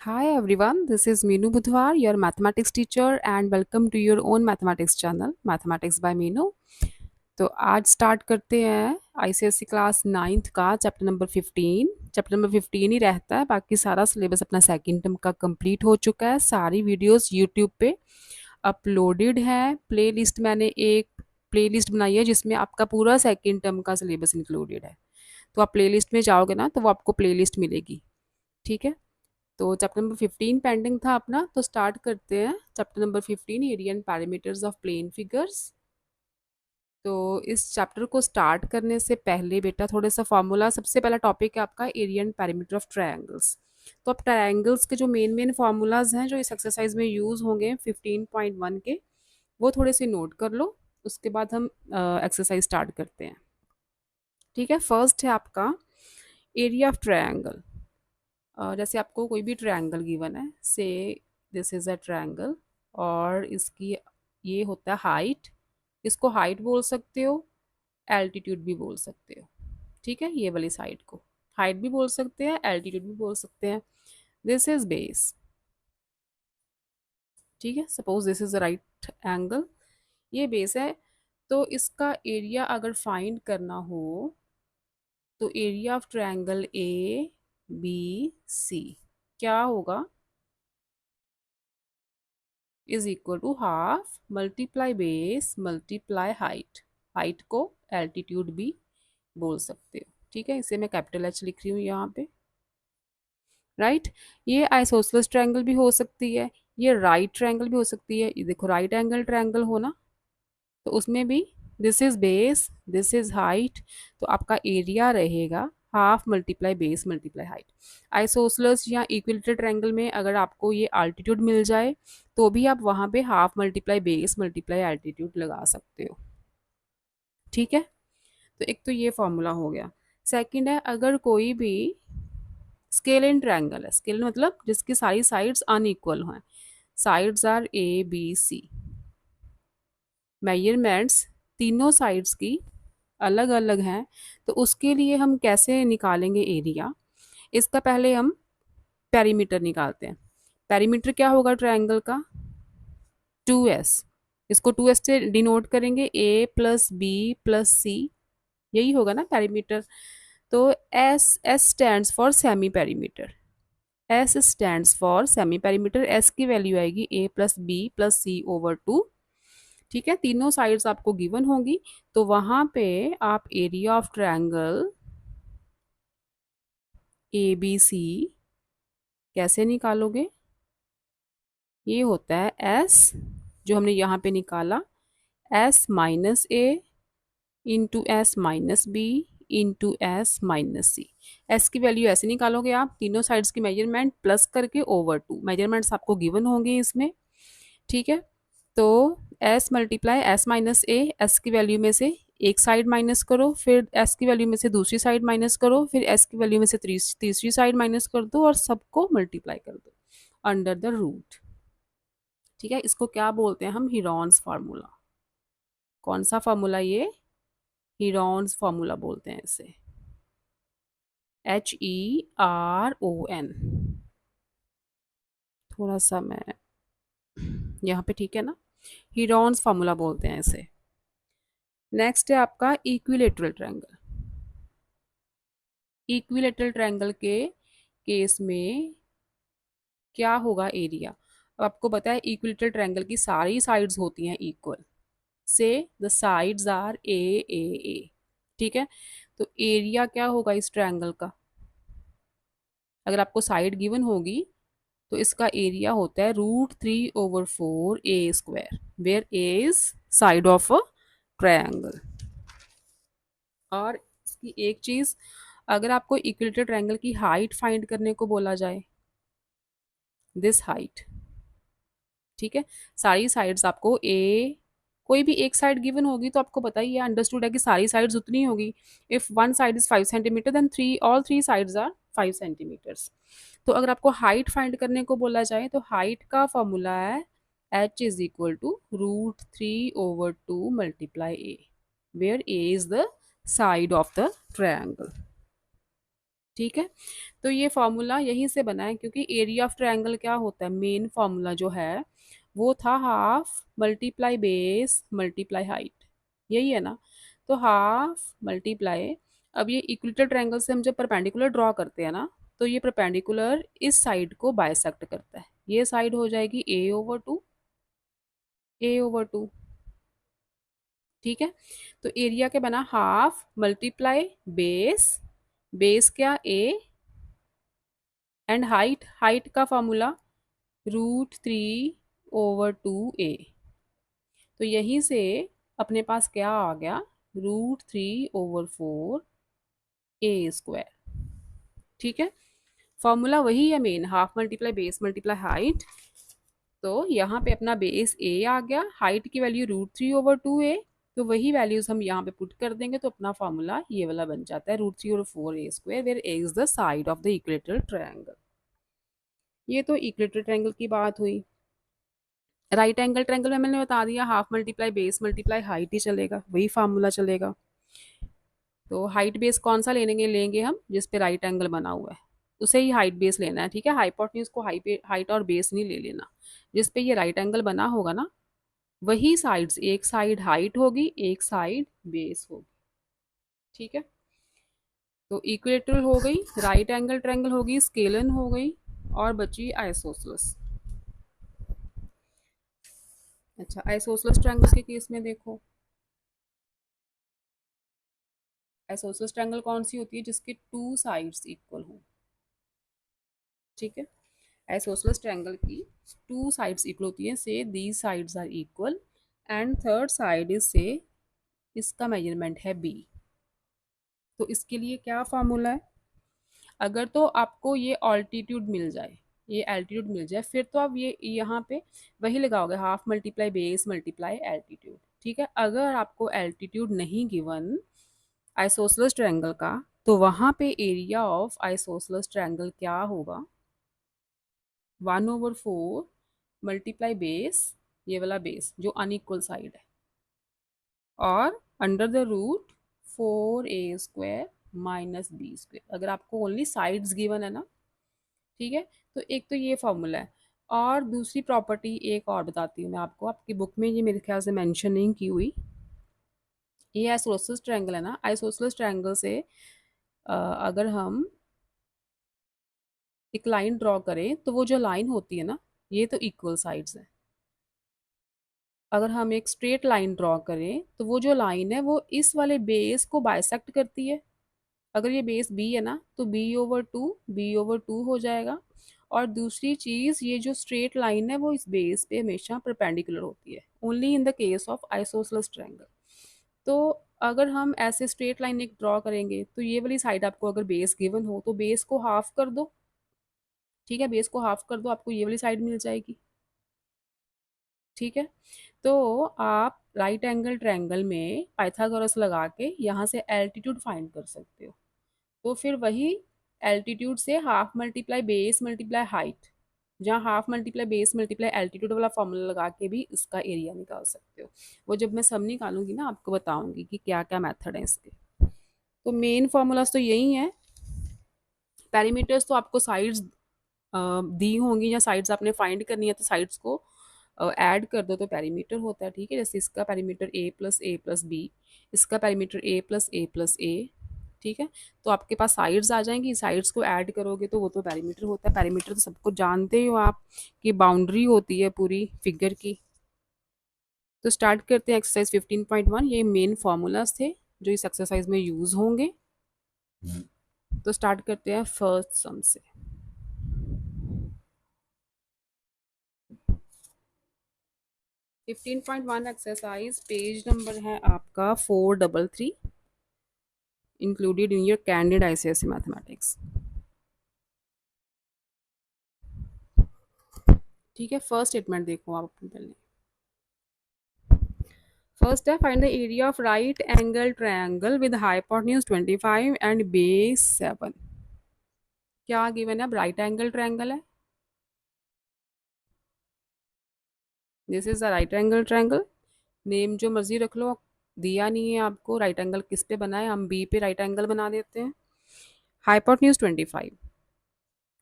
Hi everyone, this is Meenu Budhwar, your mathematics teacher, and welcome to your own mathematics channel, Mathematics by Meenu. तो आज start करते हैं ICSE class 9th का chapter number 15। Chapter number 15 ही रहता है, बाकी सारा सिलेबस अपना सेकंड टर्म का कंप्लीट हो चुका है। सारी वीडियोस यूट्यूब पे अपलोडेड है। प्लेलिस्ट मैंने एक प्लेलिस्ट बनाई है जिसमें आपका पूरा सेकंड टर्म का सिलेबस इंक्लूडेड है। तो आप प्लेलिस्ट में जाओगे ना तो वो आपको प्लेलिस्ट मिलेगी। ठीक है, तो चैप्टर नंबर 15 पेंडिंग था अपना, तो स्टार्ट करते हैं chapter number 15, area and parameters of plane figures. तो इस चैप्टर को स्टार्ट करने से पहले बेटा थोड़ा सा फॉर्मूला, सबसे पहला टॉपिक है आपका area and parameter of triangles. तो अब ट्रायंगल्स के जो मेन मेन फार्मूलाज हैं जो इस एक्सरसाइज में यूज होंगे 15.1 के, वो थोड़े से नोट कर लो। उसके बाद हम एक्सरसाइज स्टार्ट करते हैं। ठीक है, फर्स्ट है आपका एरिया ऑफ ट्रायंगल। जैसे आपको कोई भी ट्रायंगल गिवन है, से दिस इज़ अ ट्रायंगल, और इसकी ये होता है हाइट। इसको हाइट बोल सकते हो, एल्टीट्यूड भी बोल सकते हो। ठीक है, ये वाली साइड को हाइट भी बोल सकते हैं, एल्टीट्यूड भी बोल सकते हैं। This is base. ठीक है, suppose this is right angle, ये बेस है। तो इसका एरिया अगर फाइंड करना हो तो area of triangle A B C क्या होगा, is equal to half multiply base multiply height. Height को एल्टीट्यूड भी बोल सकते हो। ठीक है, इसे मैं कैपिटल एच लिख रही हूँ यहाँ पे। राइट, ये आइसोसेलेस ट्रायंगल भी हो सकती है, ये राइट ट्रायंगल भी हो सकती है। ये देखो राइट एंगल ट्रायंगल हो ना, तो उसमें भी this is base, this is height, तो आपका एरिया रहेगा half multiply base multiply height. Isosceles या इक्विलेटरल ट्रायंगल में अगर आपको ये आल्टीट्यूड मिल जाए तो भी आप वहाँ पे half multiply base multiply altitude लगा सकते हो। ठीक है, तो एक तो ये फॉर्मूला हो गया। सेकंड है, अगर कोई भी स्केल ट्रायंगल है, स्केल मतलब जिसकी सारी साइड्स अनइक्वल हैं, sides are A B C, measurements तीनों साइड्स की अलग अलग हैं, तो उसके लिए हम कैसे निकालेंगे एरिया। इसका पहले हम पेरीमीटर निकालते हैं। पेरीमीटर क्या होगा ट्रायंगल का, 2s। इसको 2s से डिनोट करेंगे, a plus B plus C, यही होगा ना पेरीमीटर। तो S stands for semi perimeter, S stands for semi perimeter. एस की वैल्यू आएगी a plus B plus C over 2। ठीक है, तीनों साइड्स आपको गिवन होंगी, तो वहां पे आप area of triangle A B C कैसे निकालोगे। ये होता है एस, जो हमने यहाँ पे निकाला, S minus A into S minus B into S minus C. S की वैल्यू ऐसे निकालोगे आप, तीनों साइड्स की मेजरमेंट प्लस करके ओवर 2, मेजरमेंट्स आपको गिवन होंगे इसमें। ठीक है, तो S multiply S minus A, S की वैल्यू में से एक साइड माइनस करो, फिर एस की वैल्यू में से दूसरी साइड माइनस करो, फिर एस की वैल्यू में से तीसरी साइड माइनस कर दो, और सबको मल्टीप्लाई कर दो अंडर द रूट। ठीक है, इसको क्या बोलते हैं हम, हीरोन्स फार्मूला। कौन सा फार्मूला ये, हीरोन्स फार्मूला बोलते हैं इसे, HERON। थोड़ा सा मैं यहाँ पे, ठीक है ना, हीरोन्स फार्मूला बोलते हैं इसे। नेक्स्ट है आपका इक्विलेटरल ट्रायंगल। इक्विलेटरल ट्रायंगल के केस में क्या होगा एरिया। अब आपको पता है इक्विलेटरल ट्रायंगल की सारी साइड्स होती हैं इक्वल, से द साइड्स आर ए ए ए। ठीक है, तो एरिया क्या होगा इस ट्रायंगल का, अगर आपको साइड गिवन होगी तो इसका एरिया होता है √3/4 a², where A is side of a triangle. और इसकी एक चीज, अगर आपको इक्विलेटरल ट्रायंगल की हाइट फाइंड करने को बोला जाए, दिस हाइट, ठीक है, सारी साइड्स आपको ए, कोई भी एक साइड गिवन होगी तो आपको पता ही है, अंडरस्टूड है कि सारी साइड्स उतनी होगी। If one side is 5 centimetre then three all three sides are 5 centimetres. तो अगर आपको हाइट फाइंड करने को बोला जाए तो हाइट का फॉर्मूला है h is equal to √3/2 multiply A, where A is the side of the triangle. ठीक है, तो ये फॉर्मूला यहीं से बना है, क्योंकि एरिया ऑफ ट्रायंगल क्या होता है, मेन फॉर्मूला जो है वो था half multiply base multiply height, यही है ना। तो हाफ मल्टीप्लाई, अब ये इक्विलेटरल ट्रायंगल से हम जब परपेंडिकुलर ड्रॉ करते हैं ना, तो ये परपेंडिकुलर इस साइड को बाइसेक्ट करता है, ये साइड हो जाएगी ए ओवर टू। ठीक है, तो एरिया क्या बना, हाफ मल्टीप्लाई बेस, बेस क्या ए, एंड हाइट, हाइट का फॉर्मूला √3/2a। तो यहीं से अपने पास क्या आ गया, √3/4 a²। ठीक है, फॉर्मूला वही है main, half multiply base multiply height. तो यहाँ पे अपना बेस ए आ गया, हाइट की वैल्यू √3/2a, तो वही वैल्यूज हम यहाँ पे पुट कर देंगे, तो अपना फॉर्मूला ये वाला बन जाता है √3/4a², where a is the side of the equilateral triangle. ये तो इक्वेलेटरल ट्रायंगल की बात हुई। राइट एंगल ट्रायंगल में मैंने बता दिया, half multiply base multiply height ही चलेगा, वही फार्मूला चलेगा। तो हाइट बेस कौन सा लेंगे, लेंगे हम जिस पे राइट एंगल बना हुआ है, उसे ही हाइट बेस लेना है। ठीक है, हाइपोटेन्यूज को हाइट और बेस नहीं ले लेना, जिस पे ये राइट एंगल बना होगा ना, वही साइड्स, एक साइड हाइट होगी एक साइड बेस होगी। ठीक है, तो इक्वेटरल हो गई, राइट एंगल ट्रायंगल होगी, स्केलन हो गई, और बची आइसोसलस। अच्छा, आइसोसलस ट्रायंगल के केस में देखो, आइसोसलस ट्रायंगल कौन सी होती है, जिसके टू साइड्स इक्वल हो। ठीक है, आइसोसलस ट्रायंगल की टू साइड्स इक्वल होती है, so these sides are equal, and third side is say इसका मेजरमेंट है बी। तो इसके लिए क्या फार्मूला है, अगर तो आपको ये ऑल्टीट्यूड मिल जाए, ये एल्टीट्यूड मिल जाए, फिर तो आप ये यहाँ पे वही लगाओगे, half multiply base multiply altitude. ठीक है, अगर आपको एल्टीट्यूड नहीं गिवन आइसोसलस ट्रायंगल का, तो वहाँ पे एरिया ऑफ आइसोसलस ट्रायंगल क्या होगा, 1/4 मल्टीप्लाई बेस, ये वाला बेस जो अनइक्वल साइड है, और under the root 4a² -b², अगर आपको ओनली साइड्स गिवन है ना। ठीक है, तो एक तो ये फॉर्मूला है, और दूसरी प्रॉपर्टी एक और बताती हूँ मैं आपको, आपकी बुक में ये मेरे ख्याल से मेंशन नहीं की हुई। ये आइसोसलस ट्रायंगल है ना, आइसोसलस ट्रायंगल से अगर हम एक लाइन ड्रॉ करें, तो वो जो लाइन होती है ना, ये तो इक्वल साइड्स है। अगर हम एक स्ट्रेट लाइन ड्रॉ करें, तो वो जो लाइन है वो इस वाले बेस को बाइसेक्ट करती है। अगर ये बेस बी है ना, तो b/2 हो जाएगा। और दूसरी चीज़, ये जो स्ट्रेट लाइन है वो इस बेस पे हमेशा परपेंडिकुलर होती है, only in the case of isosceles triangle. तो अगर हम ऐसे स्ट्रेट लाइन एक ड्रॉ करेंगे, तो ये वाली साइड आपको अगर बेस गिवन हो, तो बेस को हाफ कर दो। ठीक है, बेस को हाफ कर दो, आपको ये वाली साइड मिल जाएगी। ठीक है, तो आप राइट एंगल ट्रायंगल में पाइथागोरस लगा के यहाँ से एल्टीट्यूड फाइंड कर सकते हो। तो फिर वही एल्टीट्यूड से half multiply base multiply height, जहाँ half multiply base multiply altitude वाला फॉर्मूला लगा के भी इसका एरिया निकाल सकते हो। वो जब मैं सब निकालूंगी ना, आपको बताऊंगी कि क्या क्या मेथड है इसके। तो मेन फॉर्मूलाज तो यही है। पैरामीटर्स तो आपको साइड्स दी होंगी, या साइड्स आपने फाइंड करनी है, तो साइड्स को ऐड कर दो तो पेरीमीटर होता है। ठीक है, जैसे इसका पेरीमीटर a+a+b, इसका पेरीमीटर a+a+a। ठीक है, तो आपके पास साइड्स आ जाएंगी, साइड्स को ऐड करोगे तो वो तो पेरीमीटर होता है। पेरीमीटर तो सबको जानते ही हो आप, कि बाउंड्री होती है पूरी फिगर की। तो स्टार्ट करते हैं एक्सरसाइज 15.1। ये मेन फॉर्मूलाज थे जो इस एक्सरसाइज में यूज होंगे। तो स्टार्ट करते हैं फर्स्ट सम से। 15.1 एक्सरसाइज, पेज नंबर है आपका 433, included in your candid ICSE mathematics. ठीक है, फर्स्ट स्टेटमेंट देखो आप अपने पहले। फर्स्ट है, find the area of right angle triangle with hypotenuse 25 and base 7। क्या गिवन है, अब राइट एंगल ट्रायंगल है, this is a right angle triangle. Name जो मर्जी रख लो, दिया नहीं है आपको राइट एंगल किस पे बना है, हम बी पे राइट एंगल बना देते हैं। हाइपोटेन्यूज 25।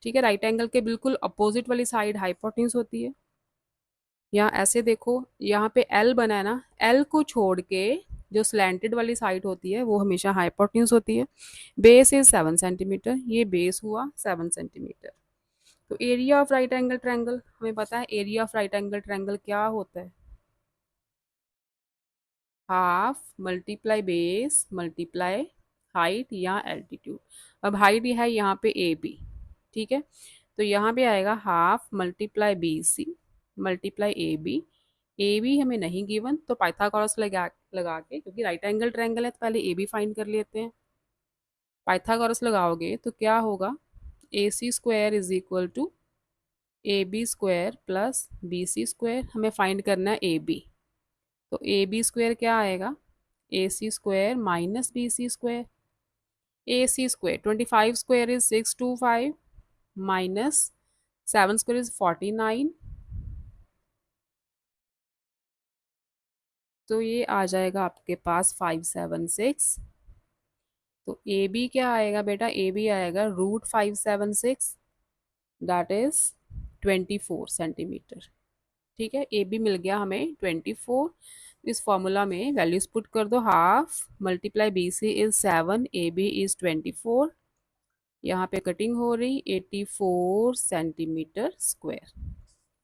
ठीक है, राइट एंगल के बिल्कुल अपोजिट वाली साइड हाइपोटेन्यूज होती है। यहाँ ऐसे देखो, यहाँ पे एल बना है ना, एल को छोड़ के जो स्लैंटेड वाली साइड होती है वो हमेशा हाइपोटेन्यूज होती है। बेस इज 7 सेंटीमीटर, ये बेस हुआ 7 सेंटीमीटर। तो area of right angle triangle हमें पता है, area of right angle triangle क्या होता है, half multiply base multiply height या एल्टीट्यूड। अब हाइट है यहाँ पे ए बी, ठीक है, तो यहाँ पे आएगा half multiply B C multiply A B हमें नहीं गिवन, तो पाइथागोरस लगा के, क्योंकि राइट एंगल ट्रायंगल है तो पहले ए बी फाइंड कर लेते हैं। पाइथागोरस लगाओगे तो क्या होगा, A C square is equal to A B square plus B C square, हमें फाइंड करना है ए बी। तो ए बी स्क्वायर क्या आएगा, A C square minus B C square. A C square 25 square is 625 minus 7 square is 49, तो ये आ जाएगा आपके पास 576। तो ए बी क्या आएगा बेटा, ए बी आएगा √576, दैट इज 24 सेंटीमीटर। ठीक है, ए बी मिल गया हमें 24। इस फॉर्मूला में वैल्यूज पुट कर दो, half multiply B C is 7, A B is 24, यहाँ पे कटिंग हो रही 84 सेंटीमीटर स्क्वायर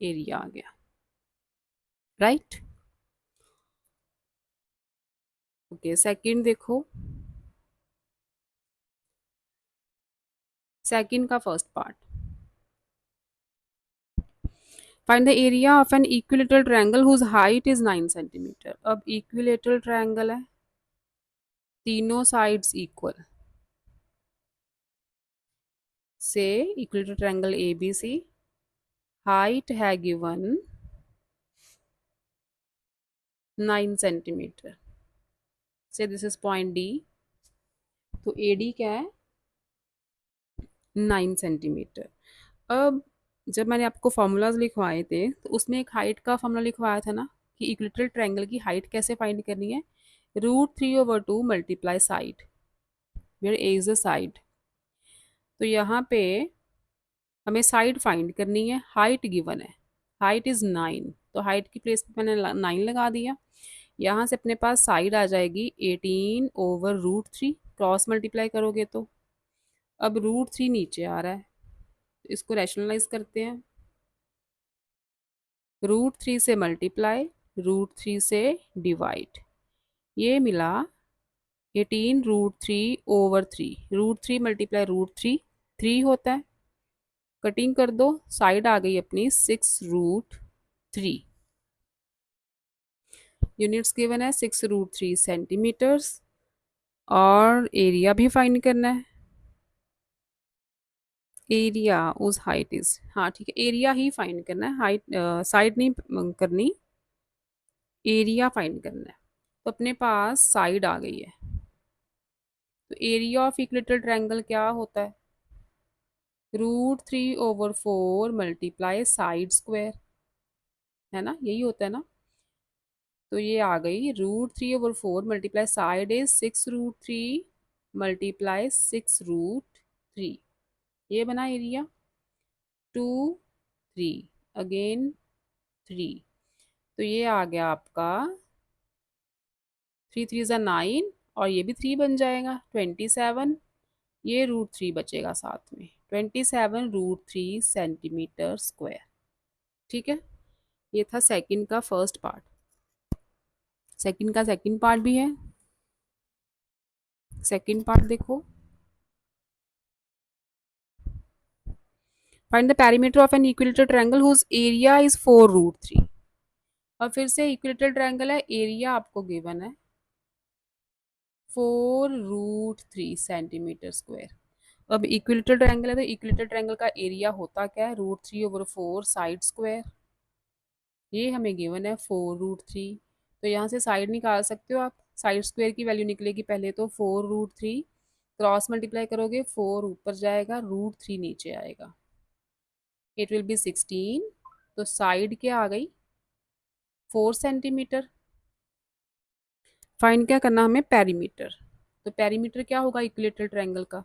एरिया आ गया, राइट। ओके, सेकंड देखो, सेकंड का first part, find the area of an equilateral triangle whose height is 9 centimetre. अब इक्विलेटरल ट्रायंगल है, तीनों sides equal, so equilateral triangle A B C, height है given 9 centimetre, so this is point D, तो A D क्या है 9 centimetre. अब जब मैंने आपको फॉर्मूलाज लिखवाए थे तो उसमें एक हाइट का फॉर्मूला लिखवाया था ना, कि इक्विलेटरल ट्रायंगल की हाइट कैसे फाइंड करनी है, √3/2 multiply side, where A is the side. तो यहाँ पे हमें साइड फाइंड करनी है, हाइट गिवन है, हाइट इज 9, तो हाइट की प्लेस पे मैंने 9 लगा दिया। यहाँ से अपने पास साइड आ जाएगी 18/√3, क्रॉस मल्टीप्लाई करोगे तो, अब √3 नीचे आ रहा है, तो इसको रैशनलाइज करते हैं, √3 से मल्टीप्लाई, √3 से डिवाइड, ये मिला 18√3/3, √3 मल्टीप्लाई √3 3 होता है, कटिंग कर दो, साइड आ गई अपनी 6√3, यूनिट्स गिवन है 6√3 सेंटीमीटर्स, और एरिया भी फाइंड करना है, एरिया उस हाइट इज, हाँ ठीक है, एरिया ही फाइंड करना है, हाइट साइड नहीं करनी, एरिया फाइंड करना है। तो अपने पास साइड आ गई है, तो एरिया ऑफ इक्विलेटरल ट्रायंगल क्या होता है, √3/4 मल्टीप्लाई साइड स्क्वायर, है ना, यही होता है ना। तो ये आ गई √3/4 मल्टीप्लाई साइड इज 6√3 मल्टीप्लाई 6√3, ये बना एरिया 2 3 अगेन 3, तो ये आ गया आपका 3 3 9, और ये भी 3 बन जाएगा 27, ये √3 बचेगा साथ में, 27√3 सेंटीमीटर स्क्वायर। ठीक है, ये था सेकंड का फर्स्ट पार्ट। सेकंड का सेकंड पार्ट भी है, सेकंड पार्ट देखो, find the perimeter of an equilateral triangle whose area is 4√3। और फिर से इक्विलेटरल ट्रायंगल है, एरिया आपको गिवन है 4√3 सेंटीमीटर स्क्वायर। अब इक्विलेटरल ट्रायंगल है तो इक्विलेटरल ट्रायंगल का एरिया होता क्या है, √3/4 साइड स्क्वायर, ये हमें गिवन है 4√3, तो यहाँ से साइड निकाल सकते हो आप, साइड स्क्वायर की वैल्यू निकलेगी पहले तो 4√3, क्रॉस मल्टीप्लाई करोगे 4 ऊपर जाएगा, √3 नीचे आएगा, इट विल बी 16, तो साइड क्या आ गई 4 सेंटीमीटर। फाइंड क्या करना हमें, पेरीमीटर, तो पेरीमीटर क्या होगा इक्विलेटरल ट्रायंगल का,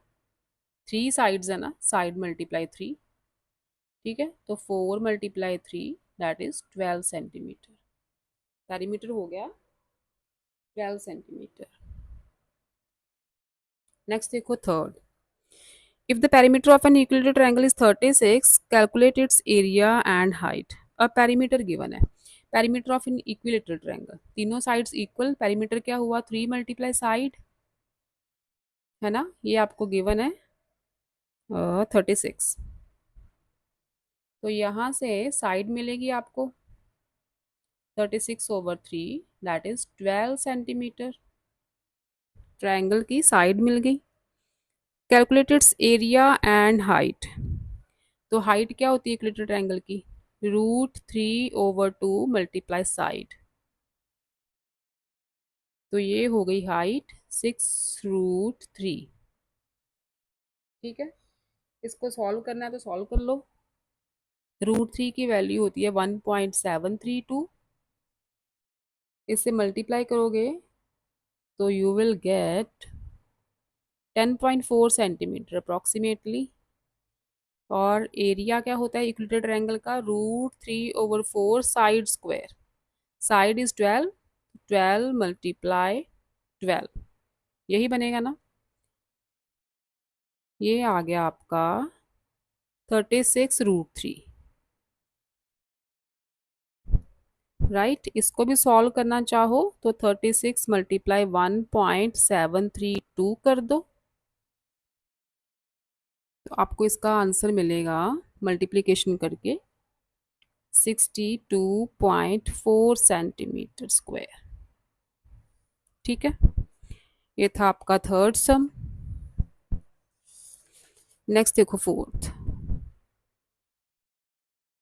3 साइड्स है ना, साइड मल्टीप्लाई 3, ठीक है। तो 4 multiply 3 that is 12 centimetre. Perimeter हो गया 12 सेंटीमीटर। नेक्स्ट देखो third, if the perimeter of an equilateral triangle is 36, calculate its area and height। अब perimeter given है, perimeter of an equilateral triangle, तीनों sides equal, perimeter क्या हुआ 3 multiply side, है ना, ये आपको गिवन है 36। तो यहाँ से साइड मिलेगी आपको 36/3 दैट इज 12 सेंटीमीटर। ट्रायंगल की साइड मिल गई। Calculate its area and height. तो हाइट क्या होती है इक्विलेटरल ट्रायंगल की, √3/2 मल्टीप्लाई साइड। तो ये हो गई हाइट 6√3। ठीक है, इसको सॉल्व करना है तो सॉल्व कर लो। √3 की वैल्यू होती है 1.732, इससे मल्टीप्लाई करोगे तो you will get 10.4 centimetre approximately. और एरिया क्या होता है इक्विलेटरल ट्रायंगल का, √3/4 side square. Side is 12, 12 multiply 12, यही बनेगा ना। ये आ गया आपका 36√3, राइट। इसको भी सॉल्व करना चाहो तो 36 मल्टीप्लाई 1.732 कर दो, तो आपको इसका आंसर मिलेगा मल्टीप्लिकेशन करके 62.4 सेंटीमीटर स्क्वायर। ठीक है, ये था आपका थर्ड सम। नेक्स्ट देखो फोर्थ।